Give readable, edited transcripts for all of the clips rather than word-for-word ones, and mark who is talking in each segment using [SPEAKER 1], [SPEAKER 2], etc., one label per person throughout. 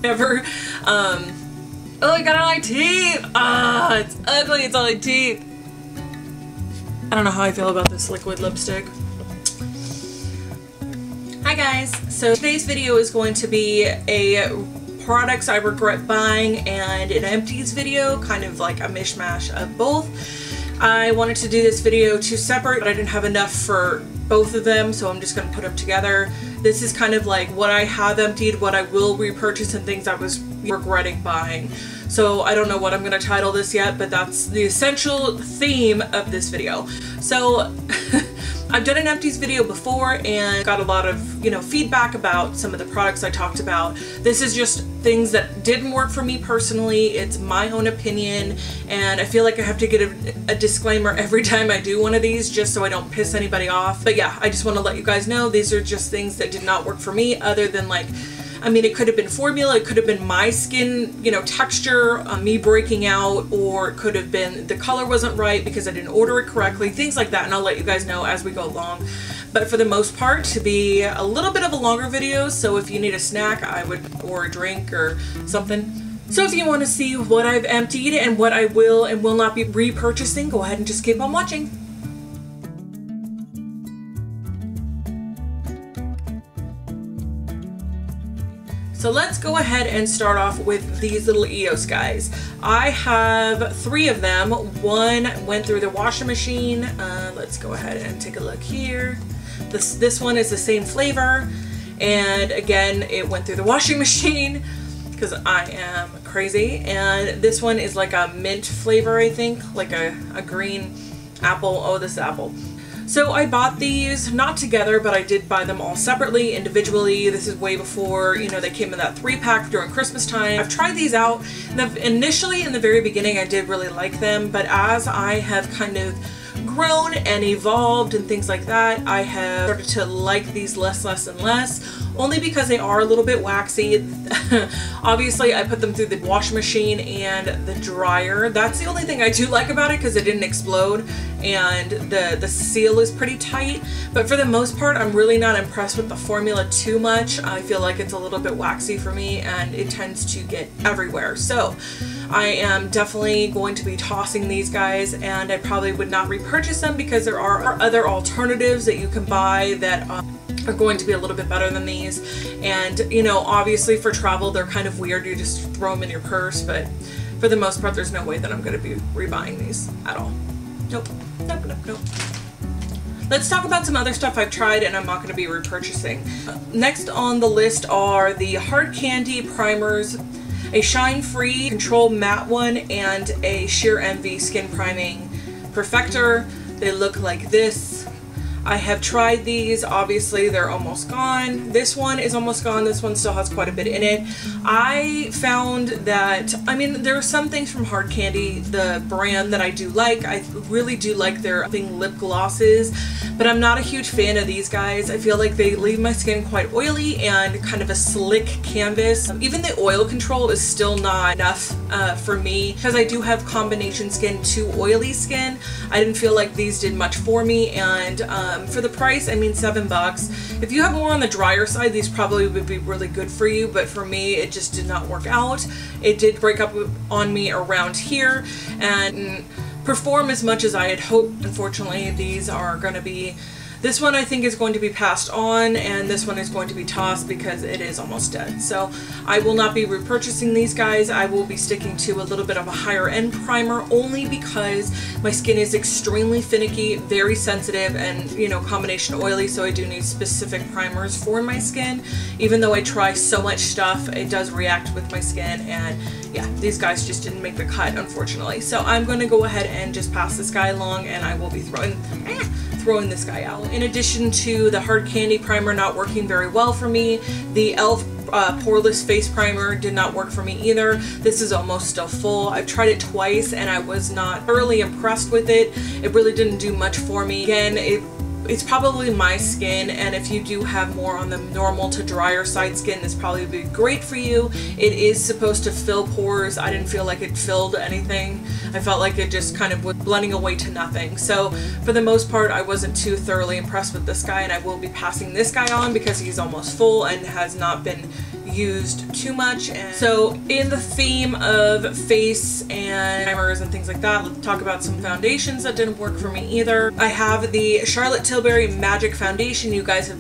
[SPEAKER 1] ever. Oh, I got it on my teeth! Ah, it's ugly, it's on my teeth. I don't know how I feel about this liquid lipstick. Hi guys, so today's video is going to be a products I regret buying and an empties video, kind of like a mishmash of both. I wanted to do this video two separate, but I didn't have enough for both of them, so I'm just going to put them together. This is kind of like what I have emptied, what I will repurchase, and things I was regretting buying. So I don't know what I'm going to title this yet, but that's the essential theme of this video. So I've done an empties video before and got a lot of, you know, feedback about some of the products I talked about. This is just things that didn't work for me personally. It's my own opinion, and I feel like I have to get a disclaimer every time I do one of these just so I don't piss anybody off. But yeah, I just want to let you guys know these are just things that did not work for me, other than like, I mean, it could have been formula, it could have been my skin, you know, texture, me breaking out, or it could have been the color wasn't right because I didn't order it correctly, things like that, and I'll let you guys know as we go along. But for the most part, to be a little bit of a longer video, so if you need a snack, or a drink or something. So if you want to see what I've emptied and what I will and will not be repurchasing, go ahead and just keep on watching. So let's go ahead and start off with these little EOS guys. I have 3 of them. One went through the washing machine. Let's go ahead and take a look here. This one is the same flavor, and again it went through the washing machine because I am crazy. And this one is like a mint flavor, I think, like a green apple. Oh, this is apple. So I bought these not together, but I did buy them all separately, individually. This is way before, you know, they came in that 3-pack during Christmas time. I've tried these out. Initially, in the very beginning, I did really like them, but as I have kind of grown and evolved and things like that, I have started to like these less and less, only because they are a little bit waxy. Obviously, I put them through the washing machine and the dryer. That's the only thing I do like about it, because it didn't explode and the seal is pretty tight. But for the most part, I'm really not impressed with the formula too much. I feel like it's a little bit waxy for me and it tends to get everywhere. So I am definitely going to be tossing these guys, and I probably would not repurchase them because there are other alternatives that you can buy that are going to be a little bit better than these. And, you know, obviously for travel, they're kind of weird. You just throw them in your purse, but for the most part, there's no way that I'm going to be rebuying these at all. Nope. Nope, nope, nope. Let's talk about some other stuff I've tried and I'm not going to be repurchasing. Next on the list are the hard candy primers, a shine-free control matte one, and a sheer envy skin priming perfector. They look like this. I have tried these. Obviously they're almost gone. This one is almost gone. This one still has quite a bit in it. I found that, I mean, there are some things from Hard Candy, the brand, that I do like. I really do like their lip glosses, but I'm not a huge fan of these guys. I feel like they leave my skin quite oily and kind of a slick canvas. Even the oil control is still not enough for me, because I do have combination skin to oily skin. I didn't feel like these did much for me, and for the price, I mean, $7. If you have more on the drier side, these probably would be really good for you, but for me, it just did not work out. It did break up on me around here and perform as much as I had hoped. Unfortunately, these are going to be, this one I think is going to be passed on, and this one is going to be tossed because it is almost dead. So I will not be repurchasing these guys. I will be sticking to a little bit of a higher end primer, only because my skin is extremely finicky, very sensitive, and, you know, combination oily, so I do need specific primers for my skin. Even though I try so much stuff, it does react with my skin, and yeah, these guys just didn't make the cut, unfortunately. So I'm going to go ahead and just pass this guy along, and I will be throwing this guy out. In addition to the hard candy primer not working very well for me, the e.l.f. poreless face primer did not work for me either. This is almost still full. I've tried it twice and I was not thoroughly impressed with it. It really didn't do much for me. Again, it's probably my skin, and if you do have more on the normal to drier side skin, this probably would be great for you. It is supposed to fill pores. I didn't feel like it filled anything. I felt like it just kind of was blending away to nothing. So for the most part, I wasn't too thoroughly impressed with this guy, and I will be passing this guy on because he's almost full and has not been used too much. And so in the theme of face and primers and things like that, let's talk about some foundations that didn't work for me either. I have the Charlotte Tilbury Magic Foundation. You guys have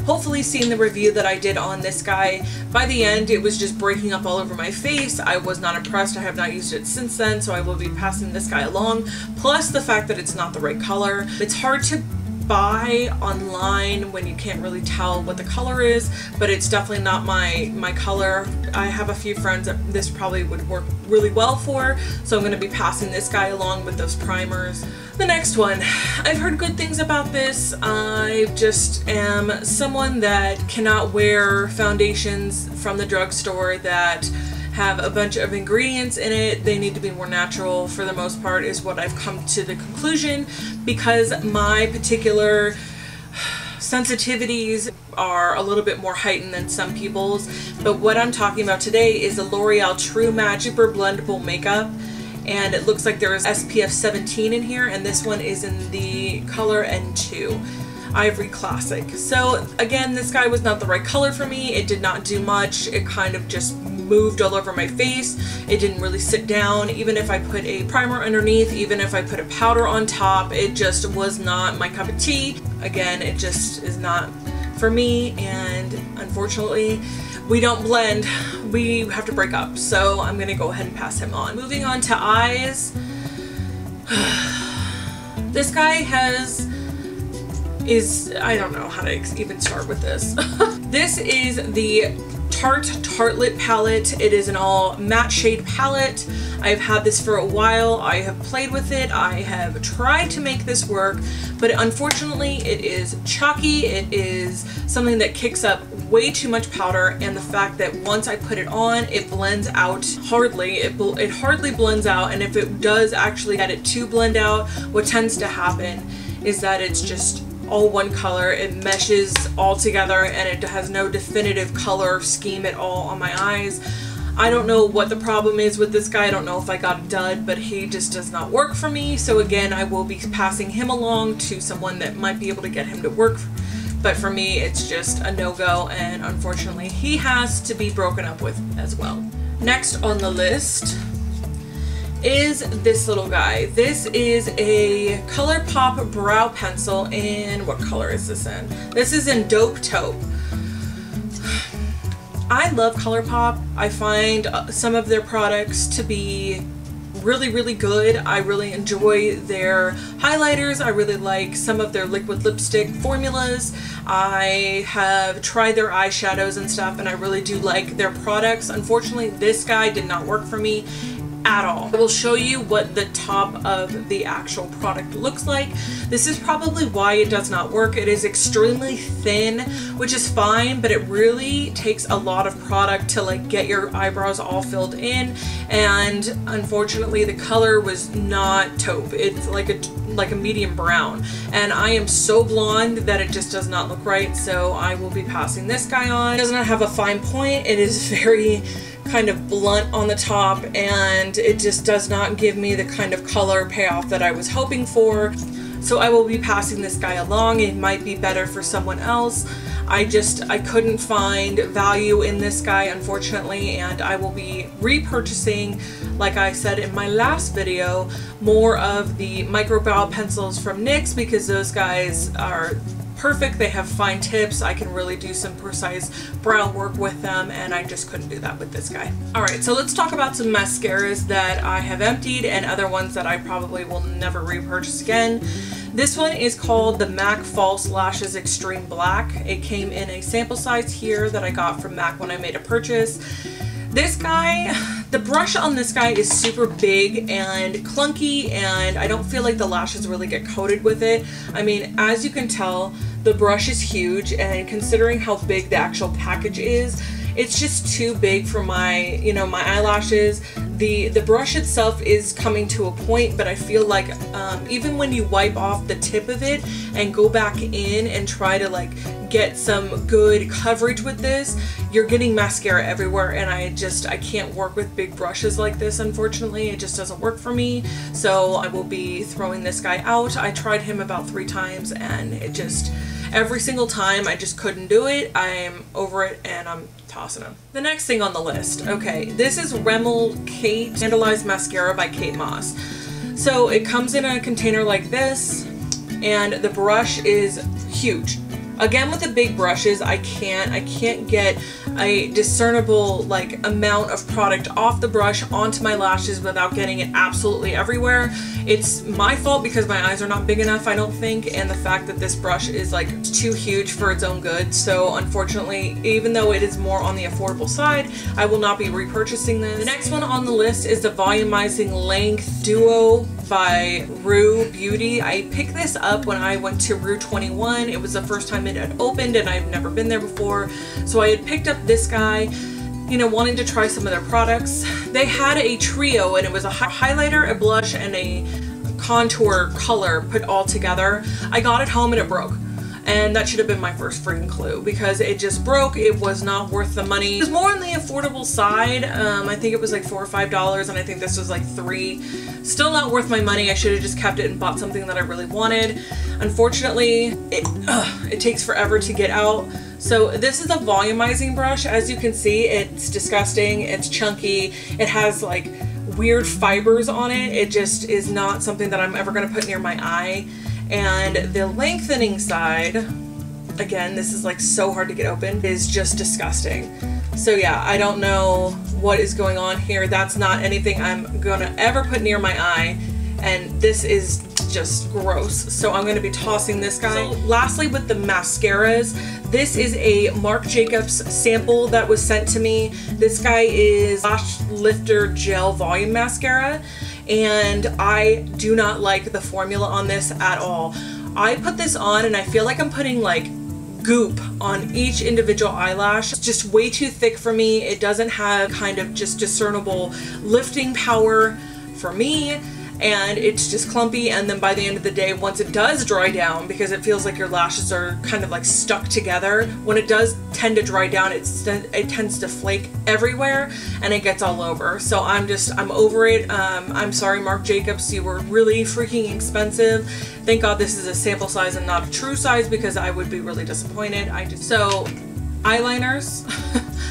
[SPEAKER 1] hopefully seen the review that I did on this guy. By the end, it was just breaking up all over my face. I was not impressed. I have not used it since then, so I will be passing this guy along. Plus the fact that it's not the right color. It's hard to buy online when you can't really tell what the color is, but it's definitely not my color. I have a few friends that this probably would work really well for, so I'm going to be passing this guy along with those primers. The next one, I've heard good things about this. I just am someone that cannot wear foundations from the drugstore that have a bunch of ingredients in it. They need to be more natural for the most part, is what I've come to the conclusion, because my particular sensitivities are a little bit more heightened than some people's. But what I'm talking about today is the L'Oreal True Matte Super Blendable Makeup, and it looks like there is SPF 17 in here, and this one is in the color N2. Ivory Classic. So again, this guy was not the right color for me. It did not do much. It kind of just moved all over my face. It didn't really sit down. Even if I put a primer underneath, even if I put a powder on top, it just was not my cup of tea. Again, it just is not for me, and unfortunately we don't blend. We have to break up, so I'm gonna go ahead and pass him on. Moving on to eyes. This guy I don't know how to even start with this. This is the Tartelette palette. It is an all matte shade palette. I've had this for a while. I have played with it. I have tried to make this work, but unfortunately it is chalky. It is something that kicks up way too much powder, and the fact that once I put it on, it blends out hardly. It hardly blends out, and if it does actually get it to blend out, what tends to happen is that it's just all one color. It meshes all together, and it has no definitive color scheme at all on my eyes. I don't know what the problem is with this guy. I don't know if I got a dud, but he just does not work for me. So again, I will be passing him along to someone that might be able to get him to work. But for me, it's just a no-go, and unfortunately, he has to be broken up with as well. Next on the list is this little guy. This is a ColourPop brow pencil in, what color is this in? This is in Dope Taupe. I love ColourPop. I find some of their products to be really, really good. I really enjoy their highlighters. I really like some of their liquid lipstick formulas. I have tried their eyeshadows and stuff, and I really do like their products. Unfortunately, this guy did not work for me at all. I will show you what the top of the actual product looks like. This is probably why it does not work. It is extremely thin, which is fine, but it really takes a lot of product to like get your eyebrows all filled in, and unfortunately the color was not taupe. It's like a medium brown, and I am so blonde that it just does not look right, so I will be passing this guy on. It does not have a fine point. It is very kind of blunt on the top, and it just does not give me the kind of color payoff that I was hoping for. So I will be passing this guy along. It might be better for someone else. I couldn't find value in this guy, unfortunately, and I will be repurchasing, like I said in my last video, more of the micro brow pencils from NYX, because those guys are perfect. They have fine tips. I can really do some precise brow work with them, and I just couldn't do that with this guy. Alright, so let's talk about some mascaras that I have emptied and other ones that I probably will never repurchase again. This one is called the MAC False Lashes Extreme Black. It came in a sample size here that I got from MAC when I made a purchase. This guy, the brush on this guy is super big and clunky, and I don't feel like the lashes really get coated with it. I mean, as you can tell, the brush is huge, and considering how big the actual package is, it's just too big for my, my eyelashes. The brush itself is coming to a point, but I feel like even when you wipe off the tip of it and go back in and try to like get some good coverage with this, you're getting mascara everywhere, and I can't work with big brushes like this, unfortunately. It just doesn't work for me, so I will be throwing this guy out. I tried him about 3 times, and every single time. I just couldn't do it. I'm over it and I'm tossing them. The next thing on the list, okay, this is Rimmel Kate Vandalized Mascara by Kate Moss. So it comes in a container like this, and the brush is huge. Again, with the big brushes, I can't get a discernible like amount of product off the brush onto my lashes without getting it absolutely everywhere. It's my fault because my eyes are not big enough, I don't think, and the fact that this brush is like too huge for its own good. So unfortunately, even though it is more on the affordable side, I will not be repurchasing this. The next one on the list is the Volumizing Length Duo by Rue Beauty. I picked this up when I went to Rue 21. It was the first time it had opened and I've never been there before. So I had picked up this guy, you know, wanting to try some of their products. They had a trio and it was a highlighter, a blush, and a contour color put all together. I got it home and it broke. And that should have been my first freaking clue because it just broke. It was not worth the money. It was more on the affordable side. I think it was like $4 or $5 and I think this was like $3. Still not worth my money. I should have just kept it and bought something that I really wanted. Unfortunately, it takes forever to get out. So this is a volumizing brush. As you can see, it's disgusting. It's chunky. It has like weird fibers on it. It just is not something that I'm ever going to put near my eye. And the lengthening side, again, this is like so hard to get open, is just disgusting. So yeah, I don't know what is going on here. That's not anything I'm gonna ever put near my eye, and this is just gross. So I'm gonna be tossing this guy. So lastly, with the mascaras, this is a Marc Jacobs sample that was sent to me. This guy is Lash Lifter Gel Volume Mascara, and I do not like the formula on this at all. I put this on and I feel like I'm putting like goop on each individual eyelash. It's just way too thick for me. It doesn't have kind of just discernible lifting power for me, and it's just clumpy. And then by the end of the day, once it does dry down, because it feels like your lashes are kind of like stuck together, when it does tend to dry down, it tends to flake everywhere and it gets all over. So I'm over it. I'm sorry, Marc Jacobs, you were really freaking expensive. Thank God this is a sample size and not a true size, because I would be really disappointed. So eyeliners.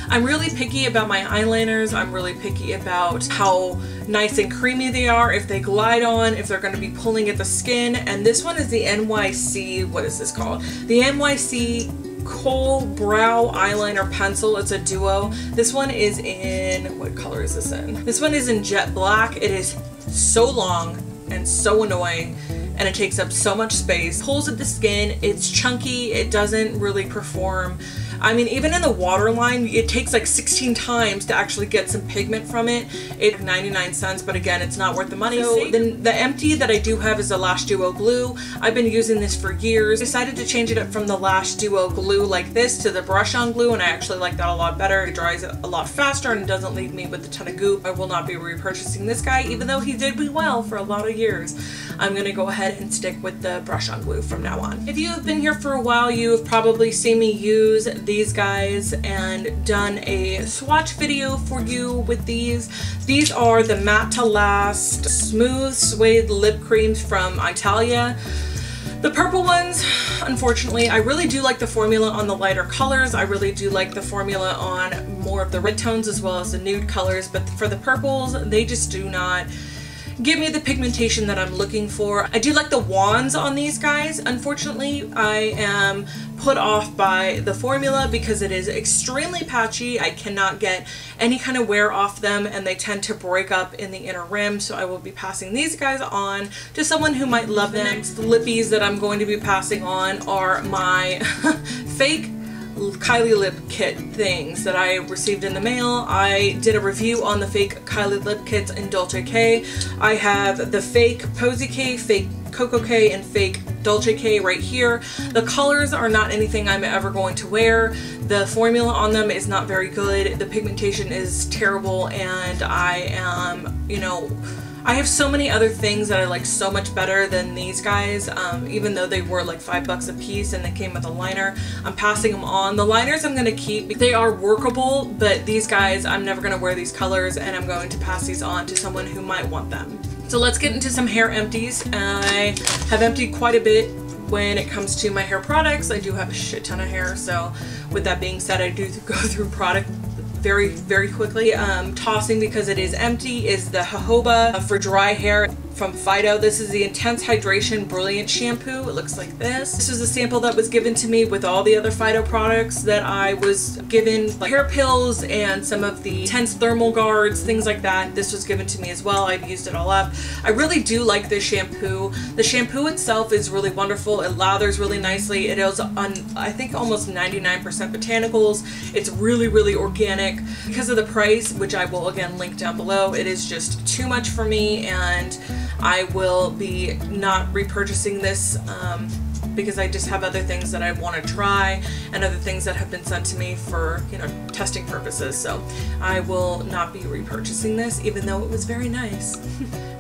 [SPEAKER 1] I'm really picky about my eyeliners. I'm really picky about how nice and creamy they are, if they glide on, if they're going to be pulling at the skin. And this one is the NYC, what is this called? The NYC Kohl Brow Eyeliner Pencil. It's a duo. This one is in, what color is this in? This one is in Jet Black. It is so long and so annoying, and it takes up so much space. Pulls at the skin. It's chunky. It doesn't really perform. I mean, even in the waterline, it takes like 16 times to actually get some pigment from it. It's 99 cents, but again, it's not worth the money. So then the Empty that I do have is the Lash Duo Glue. I've been using this for years. I decided to change it up from the Lash Duo Glue like this to the brush on glue, and I actually like that a lot better. It dries a lot faster and doesn't leave me with a ton of goop. I will not be repurchasing this guy, even though he did me well for a lot of years. I'm gonna go ahead and stick with the brush on glue from now on. If you have been here for a while, you have probably seen me use these guys and done a swatch video for you with these. These are the Matte to Last Smooth Suede Lip Creams from Italia. The purple ones, unfortunately, I really do like the formula on the lighter colors. I really do like the formula on more of the red tones as well as the nude colors, but for the purples, they just do not give me the pigmentation that I'm looking for. I do like the wands on these guys. Unfortunately, I am put off by the formula because it is extremely patchy. I cannot get any kind of wear off them, and they tend to break up in the inner rim, so I will be passing these guys on to someone who might love them. Next lippies that I'm going to be passing on are my fake Kylie lip kit things that I received in the mail. I did a review on the fake Kylie lip kits in Dolce K. I have the fake Posy K, fake Coco K, and fake Dolce K right here. The colors are not anything I'm ever going to wear. The formula on them is not very good. The pigmentation is terrible, and I am, you know, I have so many other things that I like so much better than these guys, even though they were like $5 a piece and they came with a liner. I'm passing them on. The liners I'm going to keep. They are workable, but these guys, I'm never going to wear these colors, and I'm going to pass these on to someone who might want them. So let's get into some hair empties. I have emptied quite a bit when it comes to my hair products, I do have a shit ton of hair, so with that being said, I do go through product very quickly. Tossing, because it is empty, is the jojoba for dry hair from Fido. This is the Intense Hydration Brilliant Shampoo. It looks like this. This is a sample that was given to me with all the other Fido products that I was given, like hair pills and some of the Intense Thermal Guards, things like that. This was given to me as well. I've used it all up. I really do like this shampoo. The shampoo itself is really wonderful. It lathers really nicely. It is on, I think, almost 99% botanicals. It's really organic. Because of the price, which I will again link down below, it is just too much for me, and I will be not repurchasing this because I just have other things that I want to try and other things that have been sent to me for, you know, testing purposes. So I will not be repurchasing this, even though it was very nice.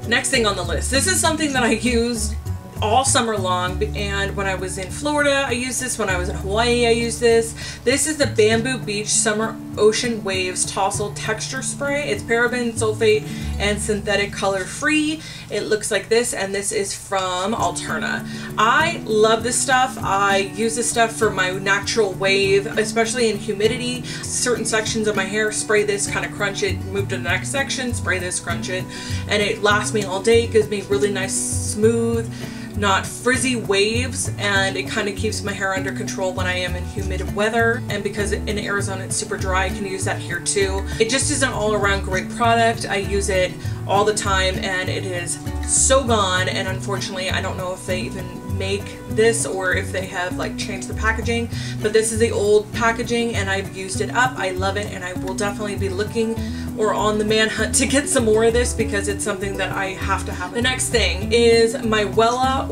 [SPEAKER 1] Next thing on the list. This is something that I used all summer long, and when I was in Florida I used this, when I was in Hawaii I used this. This is the Bamboo Beach Summer Ocean Waves Tousle Texture Spray. It's paraben, sulfate, and synthetic color free. It looks like this, and this is from Alterna. I love this stuff. I use this stuff for my natural wave, especially in humidity. Certain sections of my hair, spray this, kind of crunch it, move to the next section, spray this, crunch it, and it lasts me all day. It gives me really nice, smooth, not frizzy waves, and it kind of keeps my hair under control when I am in humid weather. And because in Arizona it's super dry, I can use that here too. It just is an all-around great product. I use it all the time, and it is so gone, and unfortunately I don't know if they even make this or if they have like changed the packaging, but this is the old packaging and I've used it up. I love it, and I will definitely be looking or on the manhunt to get some more of this because it's something that I have to have. The next thing is my Wella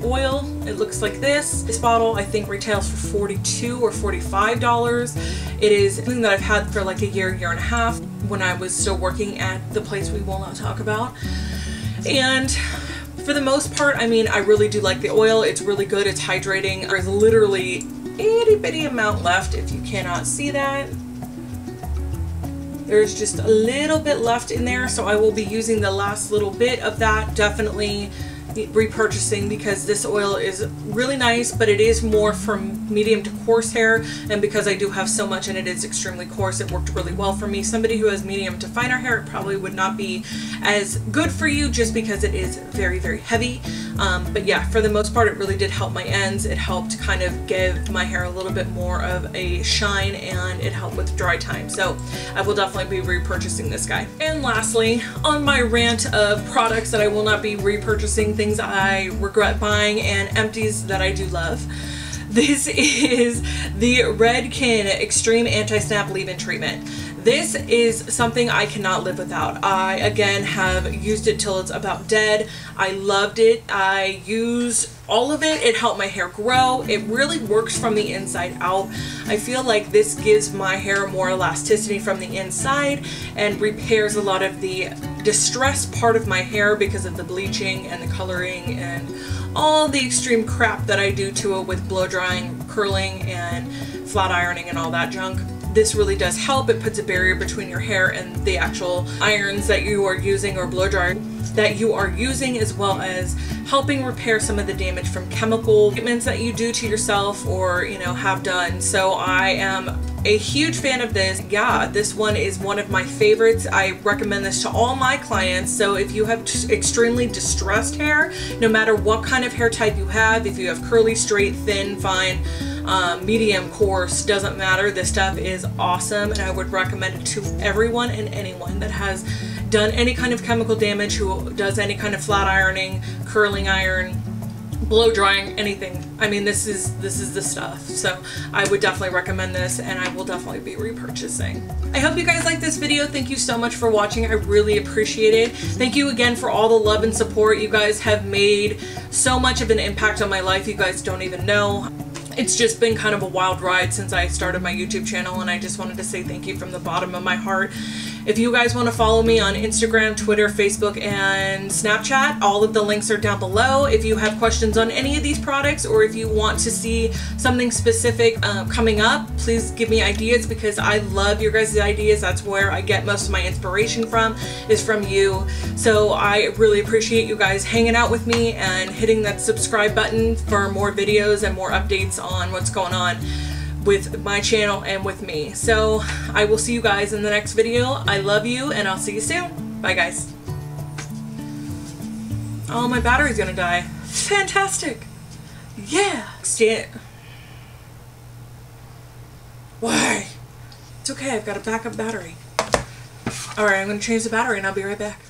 [SPEAKER 1] oil. It looks like this. This bottle I think retails for $42 or $45. It is something that I've had for like a year and a half when I was still working at the place we will not talk about. And for the most part, I mean, I really do like the oil. It's really good. It's hydrating. There's literally itty bitty amount left if you cannot see that. There's just a little bit left in there, so I will be using the last little bit of that. Definitely repurchasing, because this oil is really nice, but it is more for medium to coarse hair, and because I do have so much and it is extremely coarse, it worked really well for me. Somebody who has medium to finer hair, it probably would not be as good for you just because it is very heavy. But yeah, for the most part it really did help my ends. It helped kind of give my hair a little bit more of a shine, and it helped with dry time. So I will definitely be repurchasing this guy. And lastly, on my rant of products that I will not be repurchasing, things I regret buying, and empties that I do love. This is the Redken Extreme Anti-Snap Leave-In Treatment. This is something I cannot live without. I, again, have used it till it's about dead. I loved it. I use all of it. It helped my hair grow. It really works from the inside out. I feel like this gives my hair more elasticity from the inside and repairs a lot of the distressed part of my hair because of the bleaching and the coloring and all the extreme crap that I do to it with blow drying, curling, and flat ironing and all that junk. This really does help. It puts a barrier between your hair and the actual irons that you are using or blow dryer that you are using, as well as helping repair some of the damage from chemical treatments that you do to yourself or, you know, have done. So I am a huge fan of this. Yeah, this one is one of my favorites. I recommend this to all my clients. So if you have extremely distressed hair, no matter what kind of hair type you have, if you have curly, straight, thin, fine, medium, coarse, doesn't matter. This stuff is awesome, and I would recommend it to everyone and anyone that has done any kind of chemical damage, who does any kind of flat ironing, curling iron, blow drying, anything. I mean, this is the stuff. So I would definitely recommend this, and I will definitely be repurchasing. I hope you guys liked this video. Thank you so much for watching. I really appreciate it. Thank you again for all the love and support. You guys have made so much of an impact on my life. You guys don't even know. It's just been kind of a wild ride since I started my YouTube channel, and I just wanted to say thank you from the bottom of my heart. If you guys want to follow me on Instagram, Twitter, Facebook, and Snapchat, all of the links are down below. If you have questions on any of these products, or if you want to see something specific coming up, please give me ideas, because I love your guys' ideas. That's where I get most of my inspiration from, is from you. So I really appreciate you guys hanging out with me and hitting that subscribe button for more videos and more updates on what's going on with my channel and with me. So I will see you guys in the next video. I love you, and I'll see you soon. Bye, guys. Oh, my battery's gonna die. Fantastic. Yeah. Why? It's okay, I've got a backup battery. Alright, I'm gonna change the battery and I'll be right back.